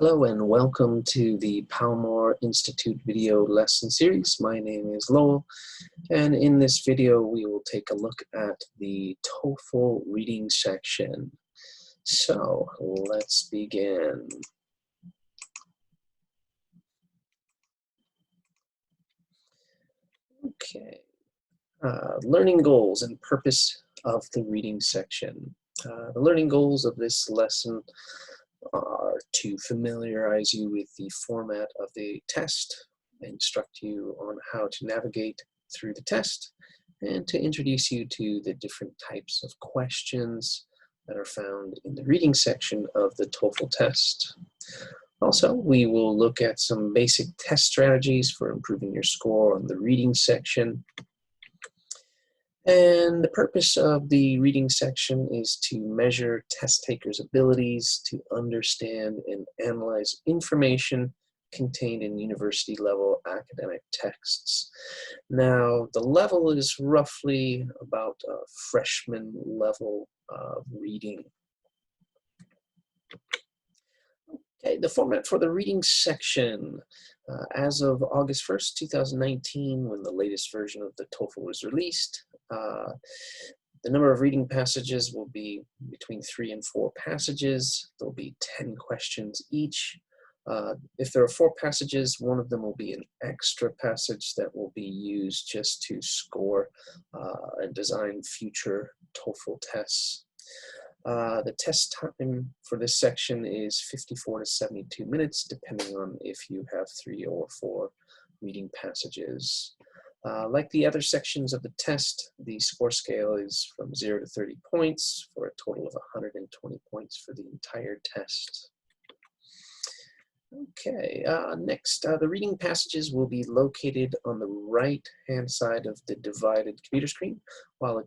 Hello and welcome to the Palmore Institute video lesson series. My name is Lowell, and in this video we will take a look at the TOEFL reading section. So let's begin. Okay, learning goals and purpose of the reading section. The learning goals of this lesson are to familiarize you with the format of the test, instruct you on how to navigate through the test, and to introduce you to the different types of questions that are found in the reading section of the TOEFL test. Also, we will look at some basic test strategies for improving your score on the reading section. And the purpose of the reading section is to measure test takers' abilities to understand and analyze information contained in university-level academic texts. Now, the level is roughly about a freshman level of reading. Okay, the format for the reading section. As of August 1st, 2019, when the latest version of the TOEFL was released, the number of reading passages will be between 3 and 4 passages. There'll be 10 questions each. If there are 4 passages, one of them will be an extra passage that will be used just to score and design future TOEFL tests. The test time for this section is 54 to 72 minutes, depending on if you have 3 or 4 reading passages. Like the other sections of the test, the score scale is from 0 to 30 points for a total of 120 points for the entire test. Okay, next, the reading passages will be located on the right-hand side of the divided computer screen, while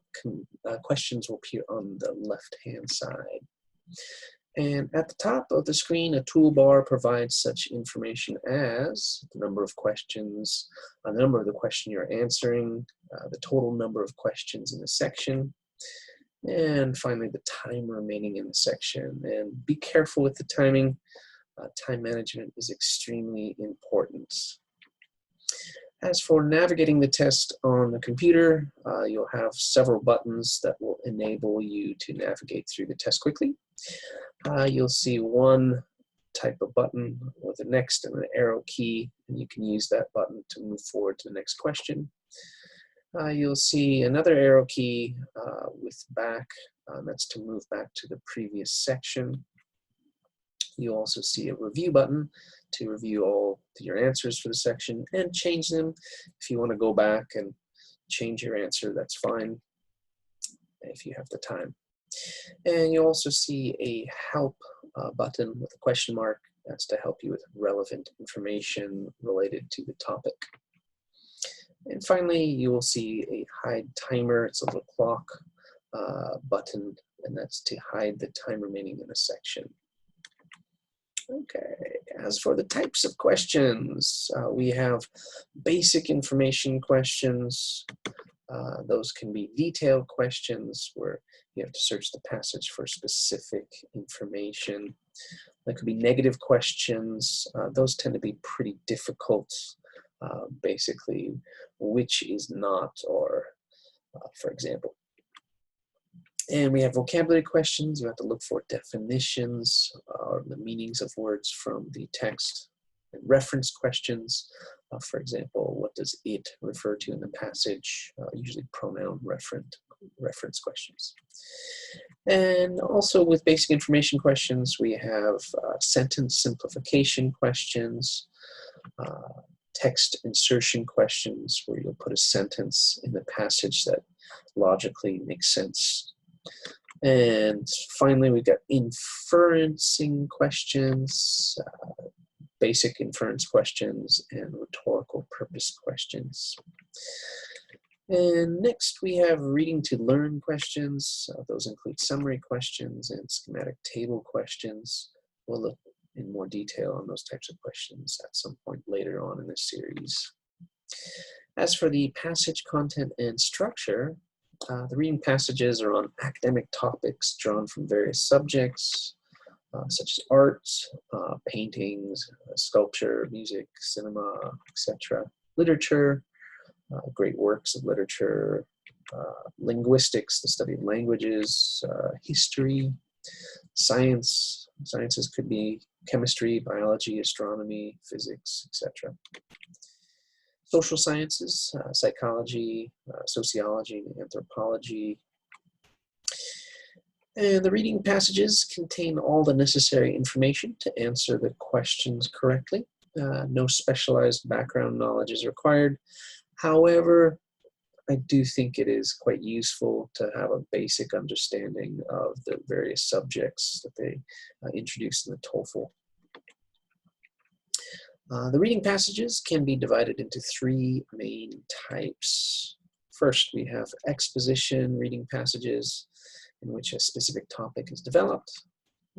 questions will appear on the left-hand side. And at the top of the screen, a toolbar provides such information as the number of questions, the number of the question you're answering, the total number of questions in the section, and finally the time remaining in the section. And be careful with the timing. Time management is extremely important. As for navigating the test on the computer, you'll have several buttons that will enable you to navigate through the test quickly. You'll see one type of button with a next and an arrow key, and you can use that button to move forward to the next question. You'll see another arrow key with back, that's to move back to the previous section. You'll also see a review button to review all your answers for the section and change them. If you want to go back and change your answer, that's fine if you have the time. And you'll also see a help button with a question mark. That's to help you with relevant information related to the topic. And finally, you will see a hide timer. It's a little clock button, and that's to hide the time remaining in a section. Okay, as for the types of questions, we have basic information questions. Those can be detailed questions where you have to search the passage for specific information. There could be negative questions. Those tend to be pretty difficult. Basically, which is not, or for example. And we have vocabulary questions. You have to look for definitions or the meanings of words from the text. And reference questions, for example, what does it refer to in the passage? Usually pronoun reference questions. And also with basic information questions, we have sentence simplification questions, text insertion questions, where you'll put a sentence in the passage that logically makes sense. And finally, we've got inferencing questions, basic inference questions, and rhetorical purpose questions. And next, we have reading to learn questions. Those include summary questions and schematic table questions. We'll look in more detail on those types of questions at some point later on in this series. As for the passage content and structure, the reading passages are on academic topics drawn from various subjects. such as art, paintings, sculpture, music, cinema, etc. Literature, great works of literature, linguistics, the study of languages, history, science. Sciences could be chemistry, biology, astronomy, physics, etc. Social sciences, psychology, sociology, anthropology. And the reading passages contain all the necessary information to answer the questions correctly. No specialized background knowledge is required. However, I do think it is quite useful to have a basic understanding of the various subjects that they introduce in the TOEFL. The reading passages can be divided into three main types. First, we have exposition reading passages in which a specific topic is developed.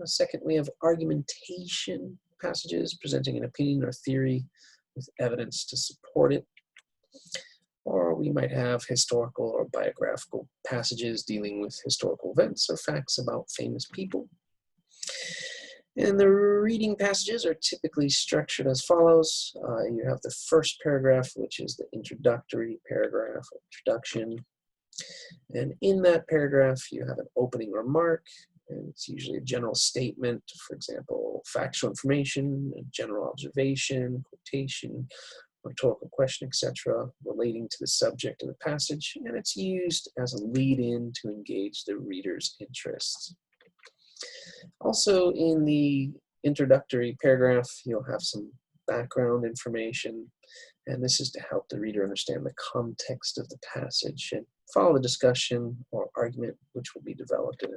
Second, we have argumentation passages presenting an opinion or theory with evidence to support it. Or we might have historical or biographical passages dealing with historical events or facts about famous people. And the reading passages are typically structured as follows. You have the first paragraph, which is the introductory paragraph, or introduction. And in that paragraph, you have an opening remark, and it's usually a general statement, for example, factual information, a general observation, quotation, rhetorical question, etc., relating to the subject of the passage, and it's used as a lead-in to engage the reader's interests. Also, in the introductory paragraph, you'll have some background information, and this is to help the reader understand the context of the passage and follow the discussion or argument which will be developed in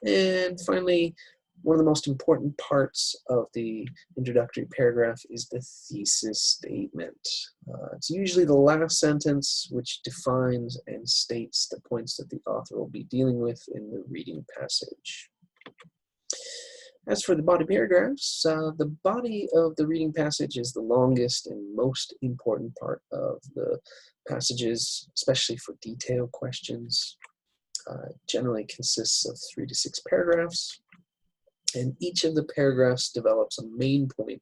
it. And finally, one of the most important parts of the introductory paragraph is the thesis statement. It's usually the last sentence which defines and states the points that the author will be dealing with in the reading passage. As for the body paragraphs, the body of the reading passage is the longest and most important part of the passages, especially for detailed questions. It generally consists of 3 to 6 paragraphs. And each of the paragraphs develops a main point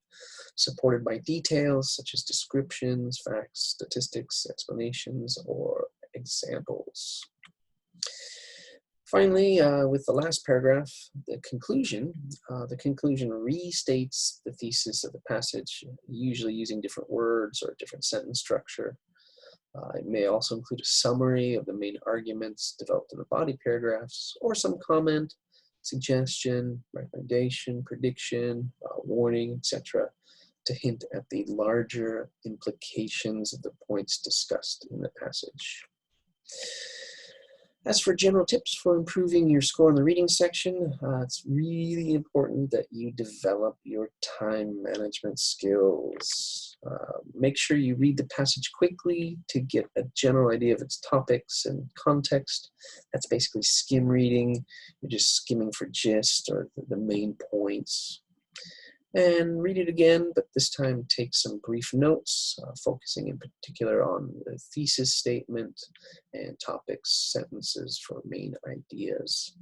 supported by details such as descriptions, facts, statistics, explanations, or examples. Finally, with the last paragraph, the conclusion restates the thesis of the passage, usually using different words or different sentence structure. It may also include a summary of the main arguments developed in the body paragraphs, or some comment, suggestion, recommendation, prediction, warning, etc., to hint at the larger implications of the points discussed in the passage. As for general tips for improving your score in the reading section, it's really important that you develop your time management skills. Make sure you read the passage quickly to get a general idea of its topics and context. That's basically skim reading. You're just skimming for gist or the main points. And read it again, but this time take some brief notes, focusing in particular on the thesis statement and topics, sentences for main ideas.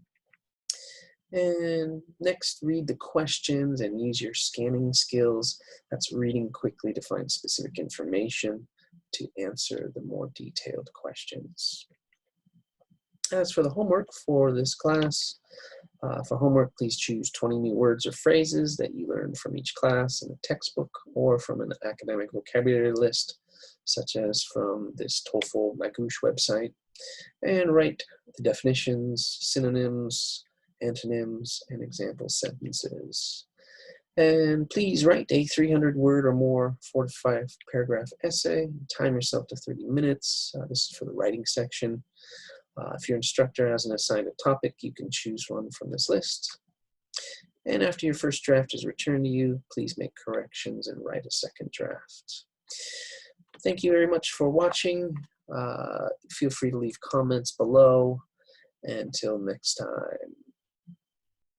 And next, read the questions and use your scanning skills. That's reading quickly to find specific information to answer the more detailed questions. As for the homework for this class, for homework, please choose 20 new words or phrases that you learned from each class in a textbook or from an academic vocabulary list, such as from this TOEFL Magoosh website, and write the definitions, synonyms, antonyms, and example sentences. And please write a 300-word or more 4 to 5 paragraph essay. Time yourself to 30 minutes. This is for the writing section. If your instructor hasn't assigned a topic, you can choose one from this list. And after your first draft is returned to you, please make corrections and write a second draft. Thank you very much for watching. Feel free to leave comments below. Until next time.